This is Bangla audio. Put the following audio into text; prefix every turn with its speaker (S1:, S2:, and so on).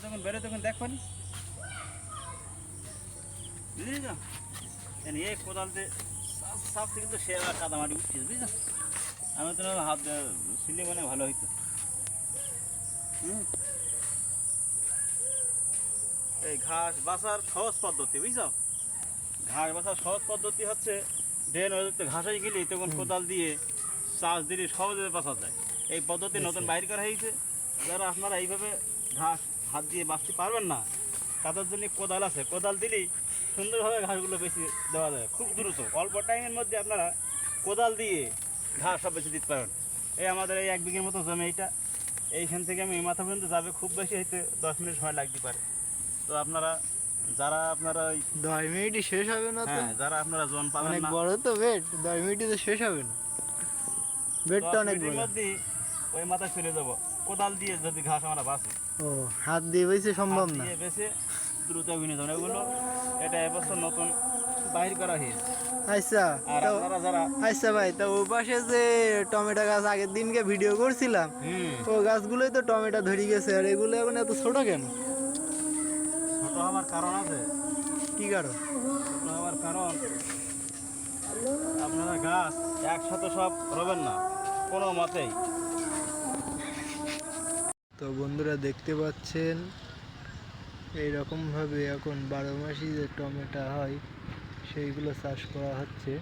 S1: যখন বেরো তখন দেখবেন বুঝলি না এই কোদাল দিয়ে সাফ থেকে কিন্তু সে কাদামাটি উঠছে বুঝলি আমি তো হাত সিলে মানে ভালো হইতো এই ঘাস বাছার সহজ পদ্ধতি বুঝছো ঘাস বাছার সহজ পদ্ধতি হচ্ছে ড্রেন ঘাস হয়ে গেলে তখন কোদাল দিয়ে চাষ দিলে সহজে বাছা যায় এই পদ্ধতি নতুন বাইর করা হয়েছে যারা আপনারা এইভাবে ঘাস হাত দিয়ে বাছতে পারবেন না তাদের জন্য কোদাল আছে কোদাল দিলেই সুন্দরভাবে ঘাসগুলো বেশি দেওয়া যায় খুব দ্রুত অল্প টাইমের মধ্যে আপনারা কোদাল দিয়ে ঘাস সব বেশি দিতে পারবেন এই আমাদের এই 1 বিঘের মতো জমি এইটা এইখান থেকে আমি এই মাথা পর্যন্ত যাবে খুব বেশি হইতে 10 মিনিট সময় লাগতে পারে তো আপনারা যারা আপনারা
S2: 10 মিনিটই শেষ হবে না তো
S1: হ্যাঁ যারা আপনারা জন পাবেন
S2: অনেক
S1: না
S2: বড় তো বেড 10 মিনিটে তো শেষ হবে না বেডটা অনেক বড়
S1: মধ্যে ওই মাথায় চলে যাব কোদাল দিয়ে যদি ঘাস আমরা বাছি
S2: ও হাত দিয়ে বেশি সম্ভব না
S1: দিয়ে বেশি দ্রুত অভিনয় যাবে এগুলো এটা এবছর নতুন বাইর করা হয়েছে
S2: আচ্ছা
S1: আর
S2: তো
S1: আপনারা যারা
S2: আচ্ছা ভাই তো ও পাশে যে টমেটো গাছ আগের দিনকে ভিডিও করছিলাম ও গাছগুলোই তো টমেটো ধরে গেছে আর এগুলো এখন এত ছোট কেন
S1: ছোট হওয়ার কারণ আছে
S2: কি কারণ
S1: ছোট হওয়ার কারণ আপনারা গাছ একসাথে সব রবেন না কোনো মতেই
S2: তো বন্ধুরা দেখতে পাচ্ছেন এইরকমভাবে এখন 12 মাসই যে টমেটো হয় সেইগুলো চাষ করা হচ্ছে